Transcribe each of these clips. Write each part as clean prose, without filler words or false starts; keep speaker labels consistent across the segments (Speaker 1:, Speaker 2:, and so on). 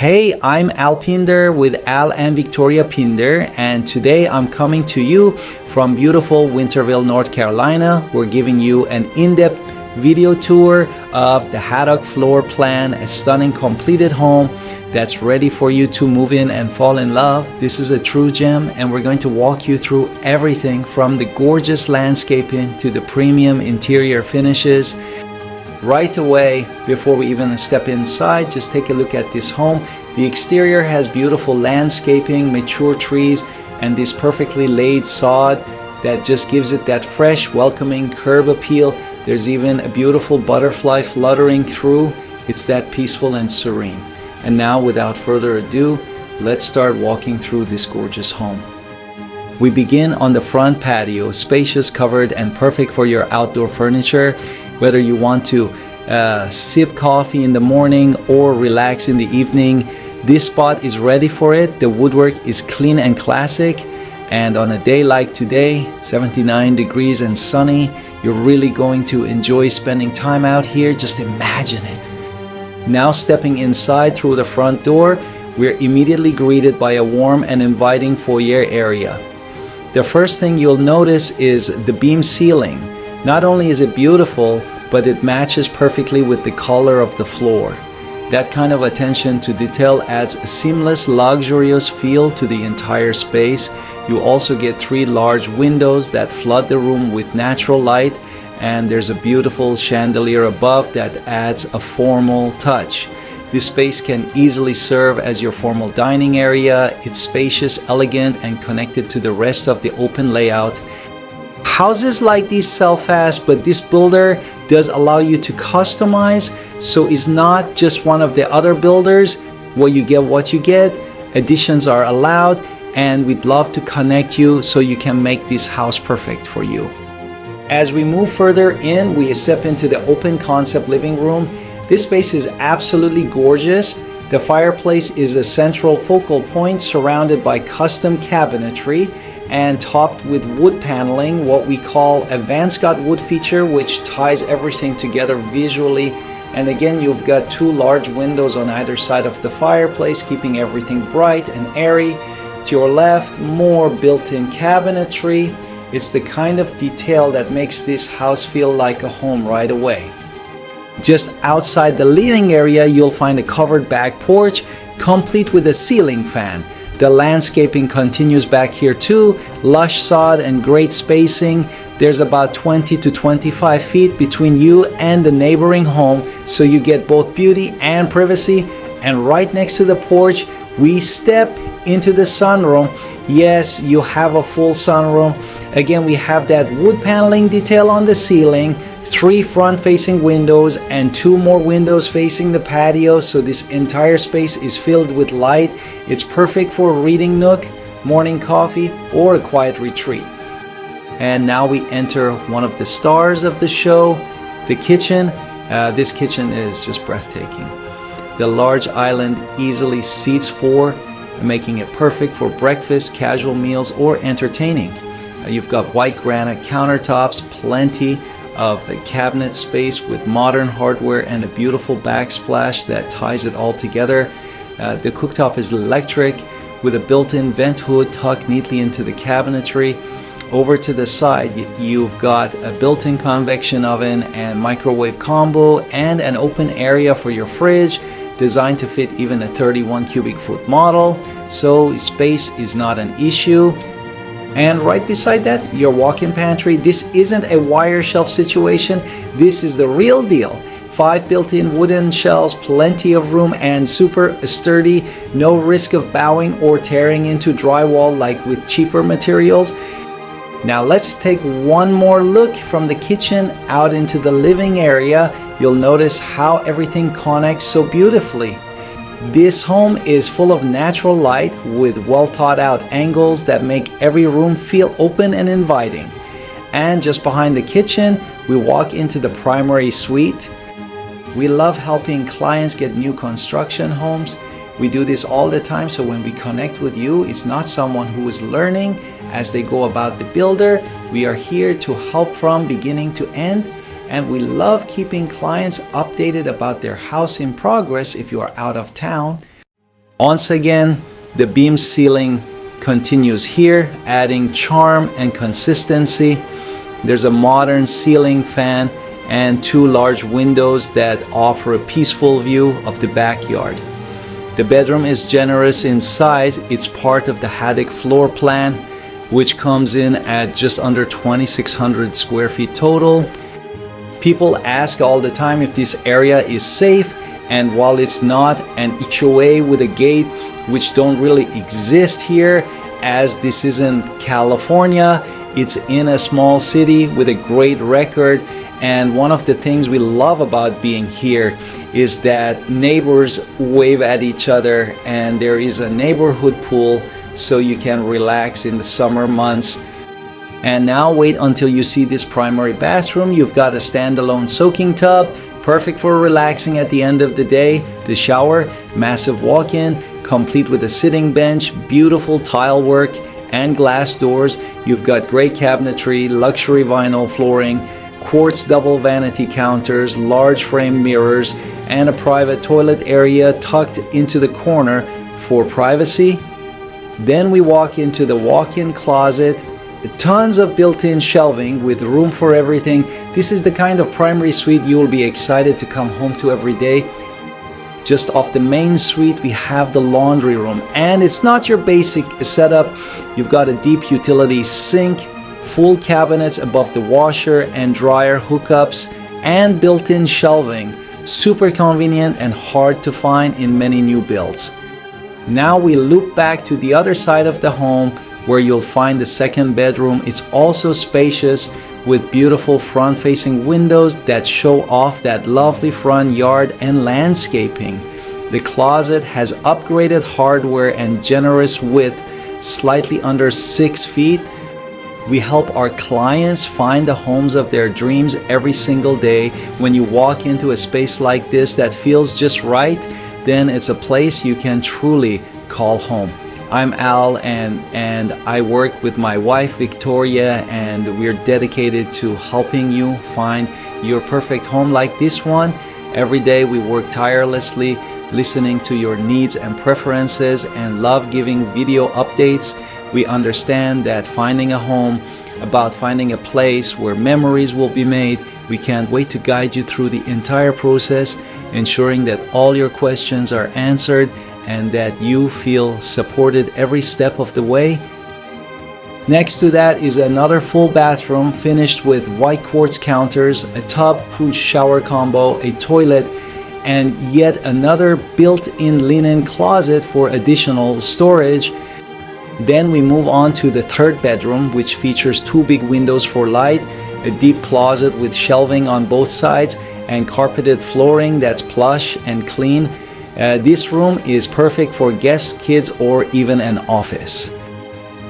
Speaker 1: Hey, I'm Al Pinder with Al and Victoria Pinder, and today I'm coming to you from beautiful Winterville, North Carolina. We're giving you an in-depth video tour of the Haddock floor plan, a stunning completed home that's ready for you to move in and fall in love. This is a true gem, and we're going to walk you through everything from the gorgeous landscaping to the premium interior finishes. Right away, before we even step inside, just take a look at this home. The exterior has beautiful landscaping, mature trees, and this perfectly laid sod that just gives it that fresh, welcoming curb appeal. There's even a beautiful butterfly fluttering through. It's that peaceful and serene. And now, without further ado, let's start walking through this gorgeous home. We begin on the front patio, spacious, covered, and perfect for your outdoor furniture. Whether you want to sip coffee in the morning or relax in the evening, this spot is ready for it. The woodwork is clean and classic, and on a day like today, 79 degrees and sunny, you're really going to enjoy spending time out here. Just imagine it. Now stepping inside through the front door, we're immediately greeted by a warm and inviting foyer area. The first thing you'll notice is the beam ceiling. Not only is it beautiful, but it matches perfectly with the color of the floor. That kind of attention to detail adds a seamless, luxurious feel to the entire space. You also get 3 large windows that flood the room with natural light, and there's a beautiful chandelier above that adds a formal touch. This space can easily serve as your formal dining area. It's spacious, elegant, and connected to the rest of the open layout. Houses like these sell fast, but this builder does allow you to customize, so it's not just one of the other builders. What you get. Additions are allowed, and we'd love to connect you so you can make this house perfect for you. As we move further in, we step into the open concept living room. This space is absolutely gorgeous. The fireplace is a central focal point surrounded by custom cabinetry and topped with wood paneling, what we call a Vanscott wood feature, which ties everything together visually. And again, you've got 2 large windows on either side of the fireplace, keeping everything bright and airy. To your left, more built-in cabinetry. It's the kind of detail that makes this house feel like a home right away. Just outside the living area, you'll find a covered back porch, complete with a ceiling fan. The landscaping continues back here too, lush sod and great spacing. There's about 20 to 25 feet between you and the neighboring home, so you get both beauty and privacy. And right next to the porch, we step into the sunroom. Yes, you have a full sunroom. Again, we have that wood paneling detail on the ceiling, 3 front-facing windows and 2 more windows facing the patio, so this entire space is filled with light. It's perfect for a reading nook, morning coffee, or a quiet retreat. And now we enter one of the stars of the show, the kitchen. This kitchen is just breathtaking. The large island easily seats 4, making it perfect for breakfast, casual meals, or entertaining. You've got white granite countertops, plenty of a cabinet space with modern hardware, and a beautiful backsplash that ties it all together. The cooktop is electric with a built-in vent hood tucked neatly into the cabinetry. Over to the side, you've got a built-in convection oven and microwave combo, and an open area for your fridge designed to fit even a 31 cubic foot model, so space is not an issue. And right beside that, your walk-in pantry. This isn't a wire shelf situation. This is the real deal. 5 built-in wooden shelves, plenty of room, and super sturdy. No risk of bowing or tearing into drywall like with cheaper materials. Now let's take one more look from the kitchen out into the living area. You'll notice how everything connects so beautifully. This home is full of natural light with well thought out angles that make every room feel open and inviting. And just behind the kitchen, we walk into the primary suite. We love helping clients get new construction homes. We do this all the time, so when we connect with you, it's not someone who is learning as they go about the builder. We are here to help from beginning to end. And we love keeping clients updated about their house in progress if you are out of town. Once again, the beam ceiling continues here, adding charm and consistency. There's a modern ceiling fan and 2 large windows that offer a peaceful view of the backyard. The bedroom is generous in size. It's part of the Haddock floor plan, which comes in at just under 2,600 square feet total. People ask all the time if this area is safe, and while it's not, an HOA with a gate, which don't really exist here, as this isn't California, it's in a small city with a great record. And one of the things we love about being here is that neighbors wave at each other, and there is a neighborhood pool so you can relax in the summer months. And now wait until you see this primary bathroom. You've got a standalone soaking tub, perfect for relaxing at the end of the day. The shower, massive walk-in, complete with a sitting bench, beautiful tile work and glass doors. You've got great cabinetry, luxury vinyl flooring, quartz double vanity counters, large frame mirrors, and a private toilet area tucked into the corner for privacy. Then we walk into the walk-in closet, tons of built-in shelving with room for everything. This is the kind of primary suite you will be excited to come home to every day. Just off the main suite, we have the laundry room, and it's not your basic setup. You've got a deep utility sink, full cabinets above the washer and dryer hookups, and built-in shelving. Super convenient and hard to find in many new builds. Now we loop back to the other side of the home where you'll find the second bedroom. It's also spacious with beautiful front-facing windows that show off that lovely front yard and landscaping. The closet has upgraded hardware and generous width, slightly under 6 feet. We help our clients find the homes of their dreams every single day. When you walk into a space like this that feels just right, then it's a place you can truly call home. I'm Al, and I work with my wife Victoria, and we're dedicated to helping you find your perfect home like this one. Every day we work tirelessly, listening to your needs and preferences, and love giving video updates. We understand that finding a home, about finding a place where memories will be made. We can't wait to guide you through the entire process, ensuring that all your questions are answered and that you feel supported every step of the way. Next to that is another full bathroom finished with white quartz counters, a tub, push shower combo, a toilet, and yet another built-in linen closet for additional storage. Then we move on to the third bedroom, which features 2 big windows for light, a deep closet with shelving on both sides, and carpeted flooring that's plush and clean. This room is perfect for guests, kids, or even an office.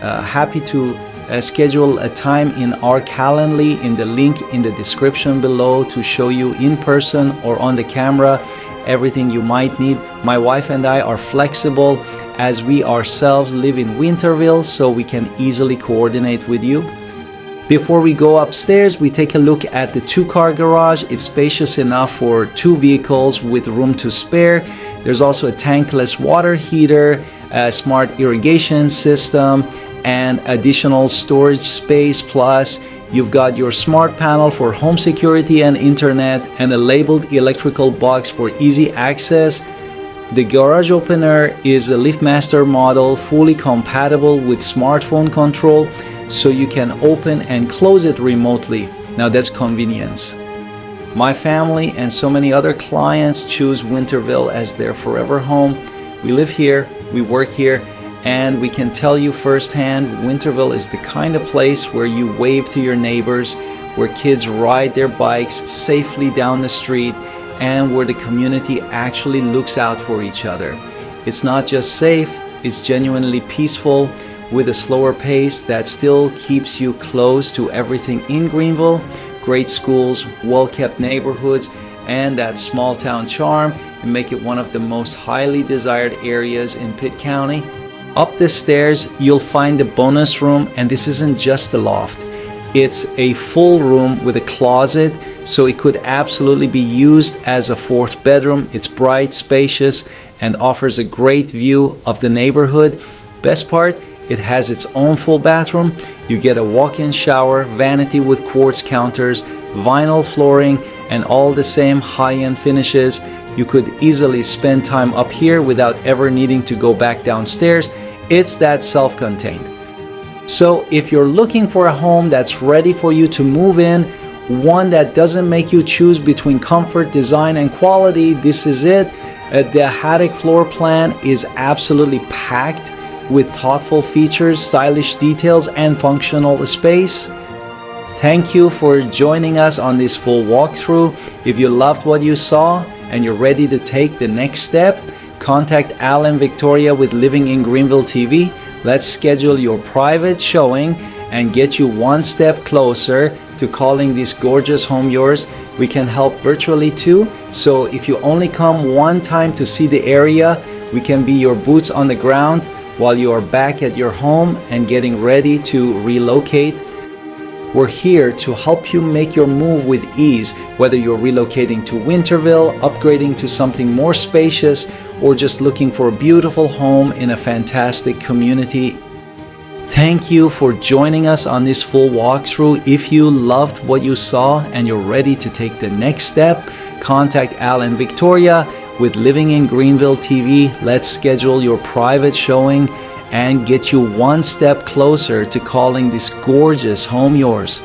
Speaker 1: Happy to schedule a time in our Calendly in the link in the description below to show you in person or on the camera everything you might need. My wife and I are flexible as we ourselves live in Winterville, so we can easily coordinate with you. Before we go upstairs, we take a look at the 2-car garage. It's spacious enough for 2 vehicles with room to spare. There's also a tankless water heater, a smart irrigation system, and additional storage space. Plus, you've got your smart panel for home security and internet, and a labeled electrical box for easy access. The garage opener is a LiftMaster model, fully compatible with smartphone control, so you can open and close it remotely. Now that's convenience. My family and so many other clients choose Winterville as their forever home. We live here, we work here, and we can tell you firsthand, Winterville is the kind of place where you wave to your neighbors, where kids ride their bikes safely down the street, and where the community actually looks out for each other. It's not just safe, it's genuinely peaceful, with a slower pace that still keeps you close to everything in Greenville. Great schools, well-kept neighborhoods, and that small town charm, and make it one of the most highly desired areas in Pitt County. Up the stairs, you'll find the bonus room, and this isn't just a loft. It's a full room with a closet, so it could absolutely be used as a 4th bedroom. It's bright, spacious, and offers a great view of the neighborhood. Best part, it has its own full bathroom. You get a walk-in shower, vanity with quartz counters, vinyl flooring, and all the same high-end finishes. You could easily spend time up here without ever needing to go back downstairs. It's that self-contained. So if you're looking for a home that's ready for you to move in, one that doesn't make you choose between comfort, design, and quality, this is it. The Haddock floor plan is absolutely packed with thoughtful features, stylish details, and functional space. Thank you for joining us on this full walkthrough. If you loved what you saw and you're ready to take the next step, contact Al and Victoria with Living in Greenville TV. Let's schedule your private showing and get you one step closer to calling this gorgeous home yours. We can help virtually too, so if you only come one time to see the area, we can be your boots on the ground while you are back at your home and getting ready to relocate. We're here to help you make your move with ease, whether you're relocating to Winterville, upgrading to something more spacious, or just looking for a beautiful home in a fantastic community. Thank you for joining us on this full walkthrough. If you loved what you saw and you're ready to take the next step, contact Al and Victoria with Living in Greenville TV. Let's schedule your private showing and get you one step closer to calling this gorgeous home yours.